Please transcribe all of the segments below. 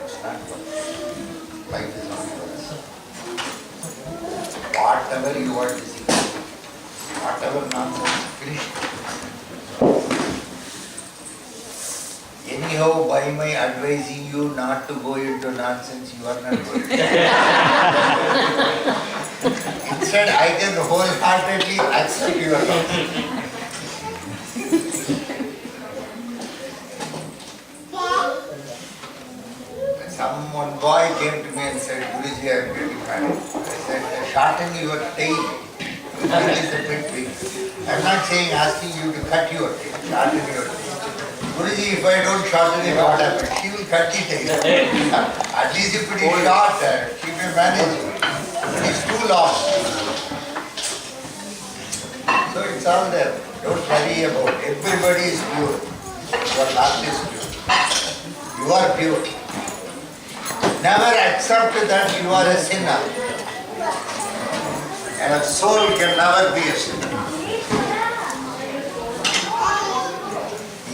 It's not for life is not for us. Whatever you are discussing, whatever nonsense, finish. Anyhow, by my advising you not to go into nonsense, you are not going. Instead, I can wholeheartedly accept your nonsense. One boy came to me and said, Guruji, I am getting married. I said, shorten your tail. Your tail is a bit big. I am not saying asking you to cut your tail, shorten your tail. Guruji, if I don't shorten it, what happens? She will cut the tail. At least if it is short, she may manage it. It is too long. So it's all there. Don't worry about it. Everybody is pure. Your heart is pure. You are pure. Never accept that you are a sinner. And a soul can never be a sinner.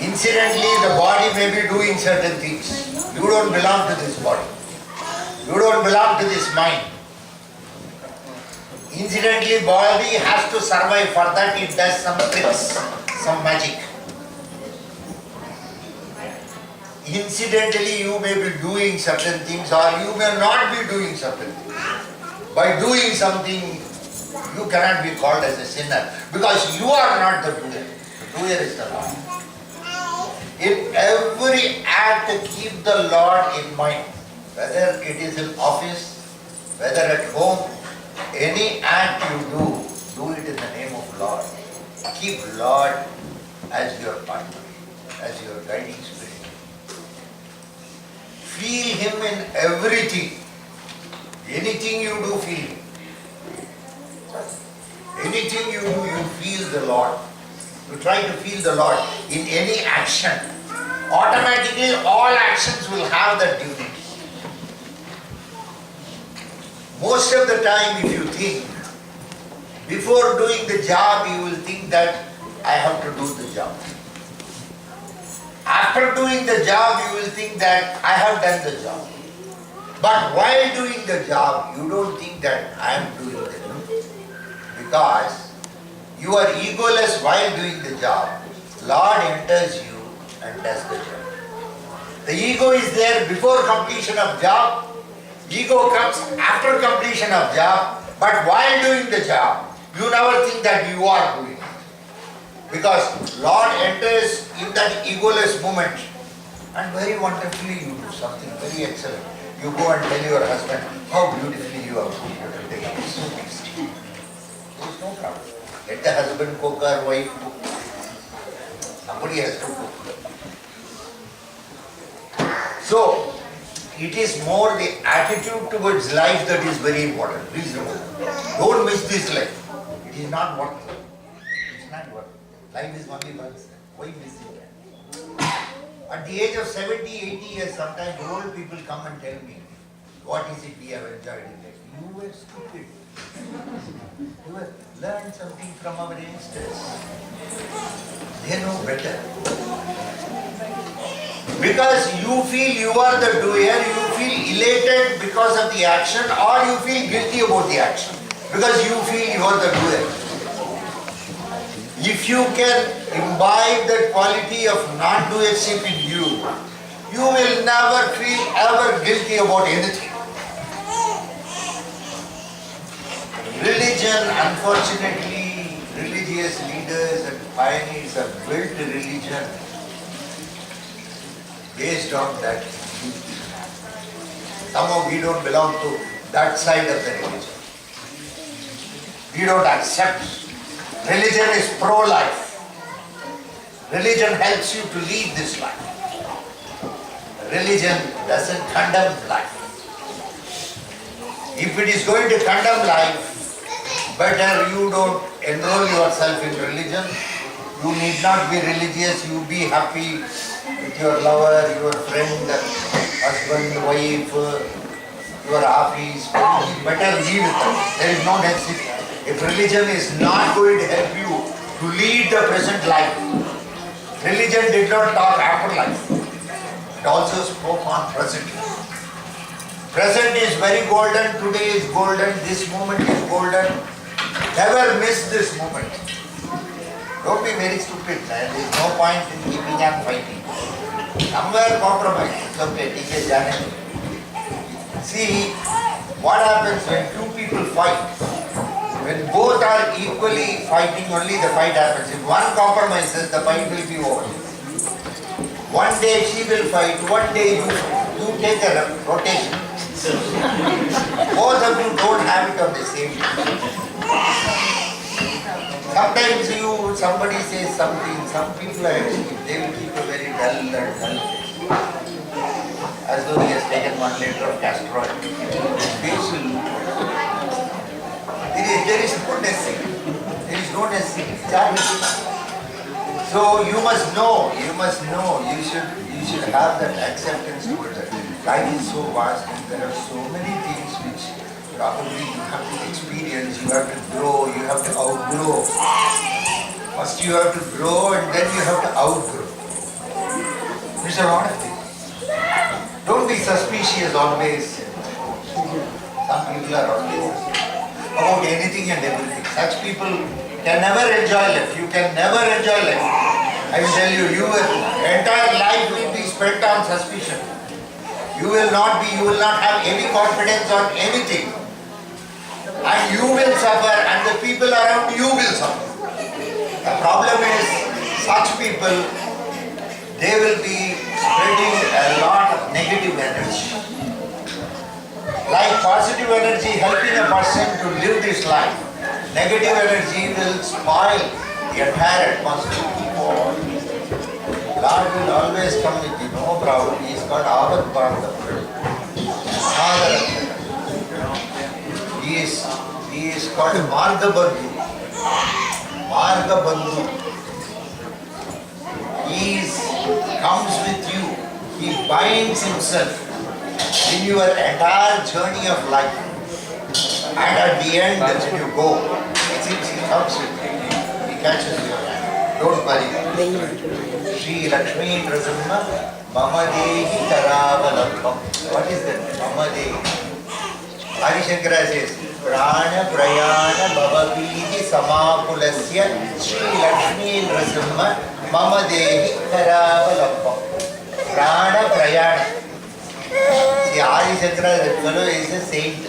Incidentally, the body may be doing certain things. You don't belong to this body. You don't belong to this mind. Incidentally, body has to survive. For that it does some tricks, some magic. Incidentally, you may be doing certain things or you may not be doing certain things. By doing something, you cannot be called as a sinner because you are not the doer. The doer is the Lord. In every act, keep the Lord in mind. Whether it is in office, whether at home, any act you do it in the name of Lord. Keep Lord as your partner, as your guiding spirit. Feel Him in everything. Anything you do, feel Him. Anything you do, you feel the Lord. You try to feel the Lord in any action. Automatically, all actions will have that unity. Most of the time, if you think, before doing the job, you will think that I have to do the job. After doing the job, you will think that I have done the job. But while doing the job, you don't think that I am doing the job. Because you are egoless while doing the job. Lord enters you and does the job. The ego is there before completion of job. Ego comes after completion of job. But while doing the job, you never think that you are doing it. Because Lord enters in that egoless moment and very wonderfully you do something very excellent. You go and tell your husband how beautifully you have cooked today. It's so tasty. There is no problem. Let the husband cook or wife cook. Somebody has to cook. So, it is more the attitude towards life that is very important. Please remember. Don't miss this life. It is not worth it. It's not worth it. Life is only once. Why miss it? At the age of 70, 80 years, sometimes old people come and tell me, what is it we have enjoyed in life? You were stupid. You have learned something from our youngsters. They know better. Because you feel you are the doer, you feel elated because of the action, or you feel guilty about the action. Because you feel you are the doer. If you can imbibe that quality of non-doership in you, you will never feel ever guilty about anything. Religion, unfortunately, religious leaders and pioneers have built a religion based on that. Somehow we don't belong to that side of the religion. We don't accept. Religion is pro-life. Religion helps you to lead this life. Religion doesn't condemn life. If it is going to condemn life, better you don't enroll yourself in religion. You need not be religious, you be happy with your lover, your friend, husband, wife, your office. Better be with them. There is no necessity. If religion is not going to help you to lead the present life, religion did not talk after life. It also spoke on present life. Present is very golden, today is golden, this moment is golden. Never miss this moment. Don't be very stupid, man. There is no point in keeping on fighting. Somewhere compromise. It's okay, take a journey. See, what happens when two people fight? When both are equally fighting, only the fight happens. If one compromises, the fight will be over. One day she will fight, one day you take a rotation. Both of you don't have it on the same day. Sometimes somebody says something, some people are actually, they will keep a very dull face. As though he has taken 1 liter of castor oil. There is no necessity. There is no necessity. So you must know, you should have that acceptance towards it. Life is so vast and there are so many things which probably you have to experience, you have to grow, you have to outgrow. First you have to grow and then you have to outgrow. There's a lot of things. Don't be suspicious always. Some people are always about anything and everything. Such people can never enjoy life. You can never enjoy life. I will tell you, your entire life will be spent on suspicion. You will not have any confidence on anything. And you will suffer and the people around you will suffer. The problem is, such people, they will be spreading a lot of negative energy. Like positive energy helping a person to live this life, negative energy will spoil the entire atmosphere. Lord will always come with you, no problem. He is called Avat Bandhav. He is called Marga Bandhu. Marga Bandhu. He comes with you. He binds himself in your entire journey of life. And at the end, when you go, he comes with you. He catches your hand. Don't worry. Shri Lakshmi Nrasimha Mama Dehi Karavalambam. What is that? Mama Dehi. Adi Shankara says, Prana Prayana Bhavapiti Samakulasya Shri Lakshmi Nrasimha Mama Dehi Karavalambam. Prana Prayana. See, Adi Shankara, that fellow is a saint.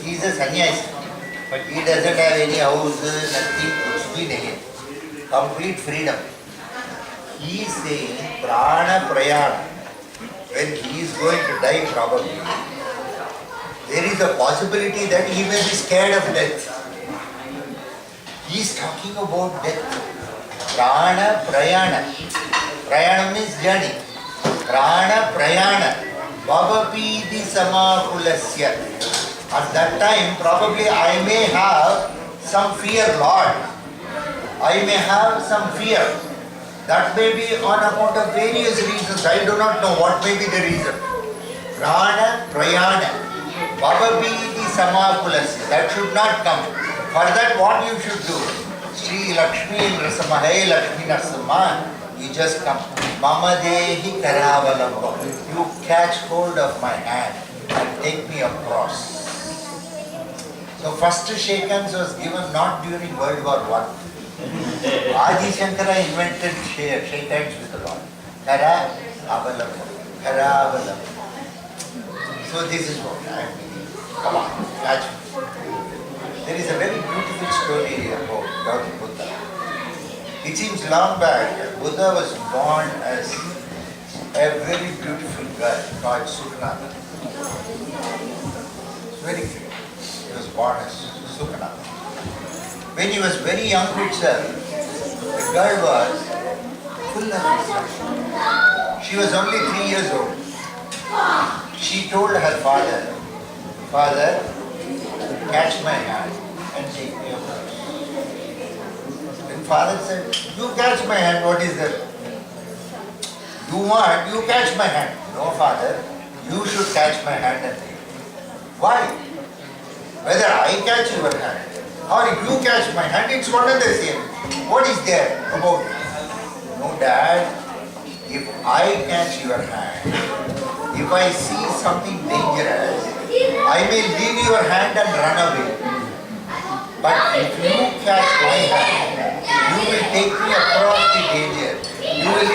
He is a sannyasi. But he doesn't have any house, nothing, kuch bhi nahi. Complete freedom. He is saying Prana Prayana. When he is going to die probably, there is a possibility that he may be scared of death. He is talking about death. Prana Prayana. Prayana means journey. Prana Prayana. Bhavapiti Samakulasya. At that time, probably I may have some fear, Lord. I may have some fear. That may be on account of various reasons. I do not know what may be the reason. Prana Prayana. Bhavapiti Samakulasya. That should not come. For that, what you should do? Shri Lakshmi Nrasimha, Hey Lakshmi Nrasimha, you just come. Mama Dehi Karavalambam. You catch hold of my hand and take me across. So first shake hands was given not during World War I. Adi Shankara invented shake hands with the Lord. Karavalambam. Karavalambam. So this is what I am meaning. Come on, catch me. There is a very beautiful story about Gautama Buddha. It seems long back, Buddha was born as a very beautiful girl called Sukhanata. It's very clear. He was born as Sukhanata. When he was very young itself, the girl was full of instruction. She was only 3 years old. She told her father, Father, catch my hand and take me across. When father said, you catch my hand, what is that? You catch my hand. No, father, you should catch my hand and take me. Why? Whether I catch your hand or if you catch my hand, it's one and the same. What is there about it? No, Dad, if I catch your hand, if I see something dangerous, I may leave your hand and run away. But if you catch my hand, you will take me across the danger. You will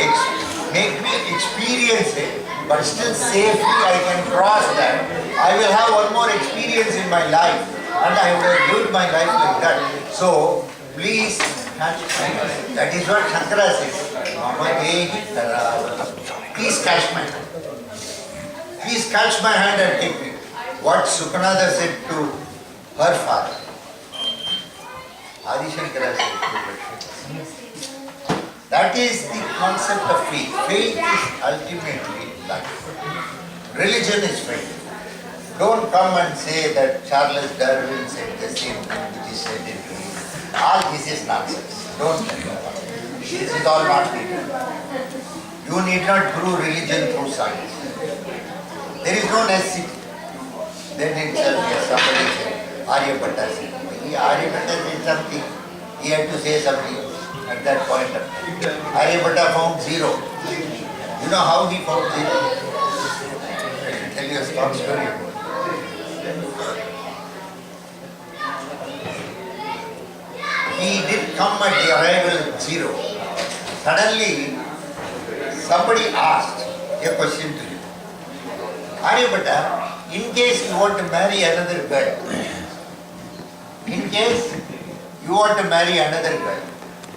make me experience it, but still safely I can cross that. I will have one more experience in my life, and I will have lived my life like that. So, please catch my hand. That is what Shankara says. Please catch my hand. Please catch my hand and take me. What Sukhanada said to her father. Adi Shankara said to Lakshmi. That is the concept of faith. Faith is ultimately life. Religion is faith. Don't come and say that Charles Darwin said the same thing which is said in religion. All this is nonsense. Don't tell me. This is all not needed. You need not prove religion through science. There is no necessity. Then itself, yes, somebody said, Aryabhatta said. Aryabhatta said something. He had to say something at that point of time. Aryabhatta found zero. You know how he found zero? I should tell you a short story about it. He did come at the arrival at zero. Suddenly, somebody asked a question to him. Aryabhatta, in case you want to marry another girl, in case you want to marry another girl,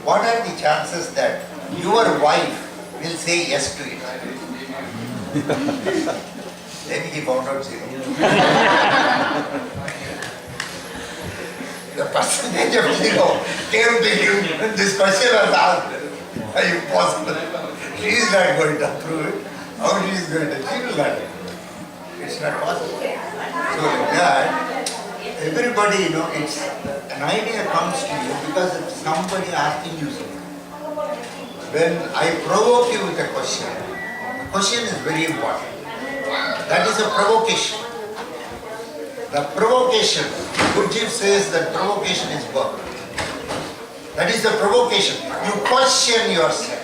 what are the chances that your wife will say yes to it? Then he found out zero. The percentage of zero came to him when this question was asked. Impossible. She is not going to approve it. How she is going to? She will not. It's not possible. So like that, everybody, it's an idea comes to you because of somebody asking you something. When I provoke you with a question is very important. That is a provocation. The provocation, Gurdjieff says that provocation is work. That is the provocation. You question yourself.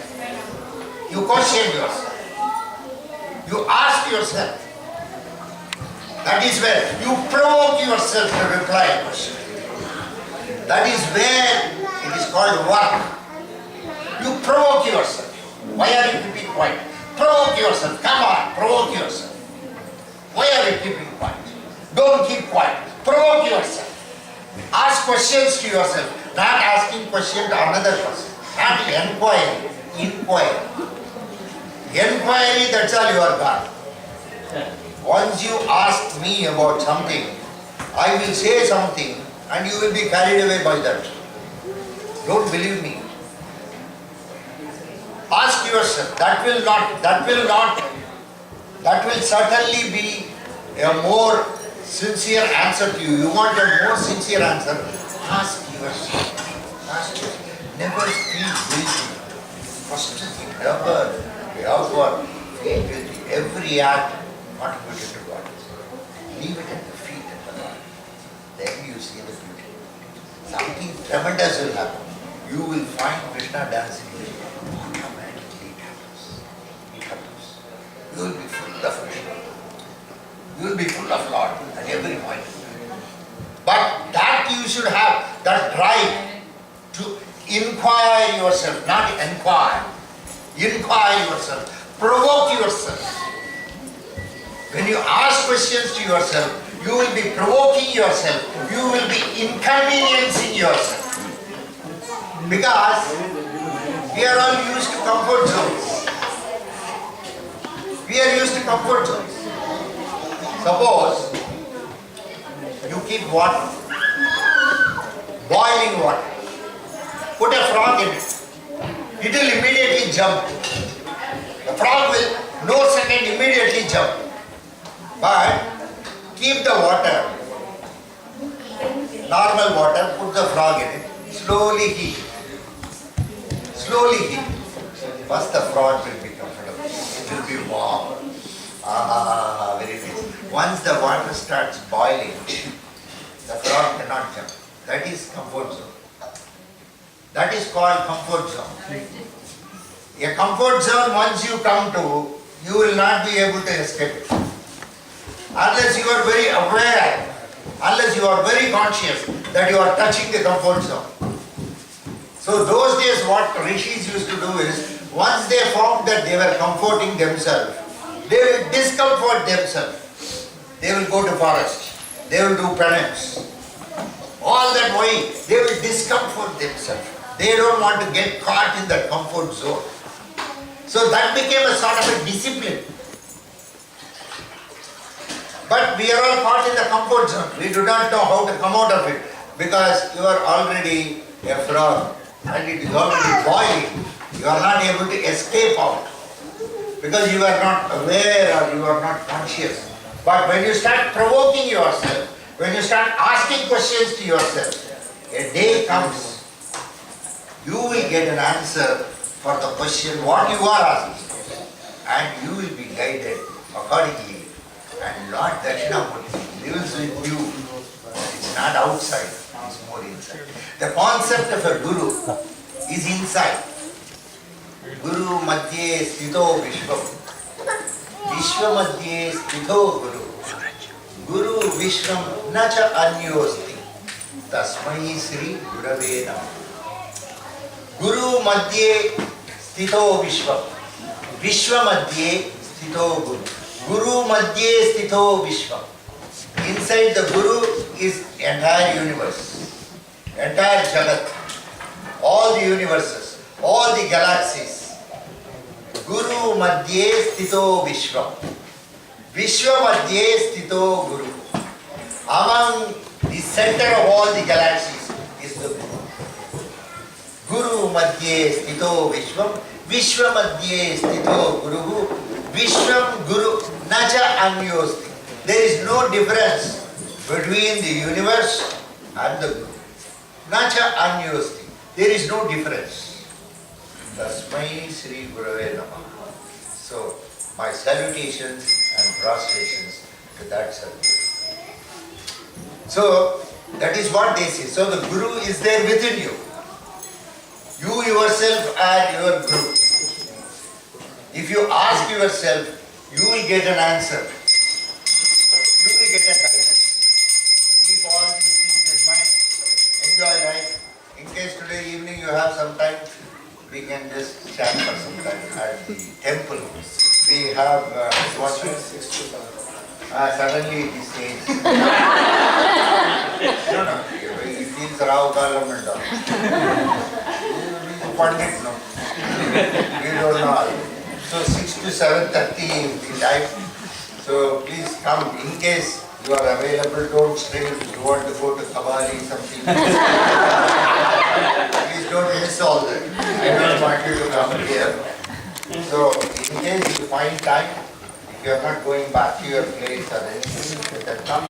You question yourself. You ask yourself. That is where you provoke yourself to reply a question. That is where it is called work. You provoke yourself. Why are you keeping quiet? Provoke yourself. Come on, provoke yourself. Why are you keeping quiet? Don't keep quiet. Provoke yourself. Ask questions to yourself. Not asking questions to another person. Not inquiry. Inquiry. Inquiry, that's all you are gone. Once you ask me about something, I will say something and you will be carried away by that. Don't believe me. Ask yourself. That will certainly be a more sincere answer to you. You want a more sincere answer? Ask yourself. Ask yourself. Never feel guilty. First thing, never feel guilty. Every act contributed to God. Leave it at the feet of the Lord. Then you see the beauty. Something tremendous will happen. You will find Krishna dancing with you. Automatically it happens. It happens. You will be full of Krishna. You will be full of Lord at every point. But that you should have, that drive to inquire yourself, not enquire. Inquire yourself. Provoke yourself. When you ask questions to yourself, you will be provoking yourself. You will be inconveniencing yourself. Because we are all used to comfort zones. We are used to comfort zones. Suppose you keep water, boiling water, put a frog in it. It will immediately jump. The frog will, no second, immediately jump. But keep the water, normal water, put the frog in it, slowly heat. Slowly heat. First the frog will be comfortable. It will be warm. Very nice. Once the water starts boiling, the frog cannot jump. That is comfort zone. That is called comfort zone. A comfort zone, once you come to, you will not be able to escape it. unless you are very aware, unless you are very conscious that you are touching the comfort zone. So those days what rishis used to do is, once they found that they were comforting themselves, they will discomfort themselves. They will go to forest, they will do penance. All that way, they will discomfort themselves. They don't want to get caught in that comfort zone. So that became a sort of a discipline. But we are all caught in the comfort zone. We do not know how to come out of it because you are already a frog and it is already boiling. You are not able to escape out because you are not aware or you are not conscious. But when you start provoking yourself, when you start asking questions to yourself, a day comes, you will get an answer for the question what you are asking, and you will be guided accordingly. And Lord Dakshinamurti lives with you. It's not outside, it's more inside. The concept of a guru is inside. Guru madhye sthito vishvam. Vishva madhye sthito guru. Guru vishvam nacha anyosti. Tasmai Sri Gurave Namah. Guru madhye sthito vishvam. Vishva madhye sthito guru. Guru madhye sthito vishvam. Inside the Guru is entire universe, entire Jagat, all the universes, all the galaxies. Guru madhye sthito vishvam. Vishwa madhye sthito guru. Among the center of all the galaxies is the Guru. Guru madhye sthito vishvam. Vishwa madhye sthito guru. Vishwam guru nacha anyosti. There is no difference between the universe and the Guru. Nacha anyosti. There is no difference. Tasmai Sri Gurave Namah. So, my salutations and prostrations to that service. So, that is what they say. So, the Guru is there within you. You yourself are your Guru. If you ask yourself, you will get an answer. You will get a guidance. Keep all these things in mind. Enjoy life. In case today evening you have some time, we can just chat for some time at the temple. We have, what time? 6 to 7. Suddenly it is changed. No, it feels Rao Kalam and all. He is Pandit, no? We don't know. So 6 to 7:30 the time. So please come in case you are available. Don't stay if you want to go to Kabali something. Please don't miss all that. I don't want you to come here. So in case you find time, if you are not going back to your place or anything, then come.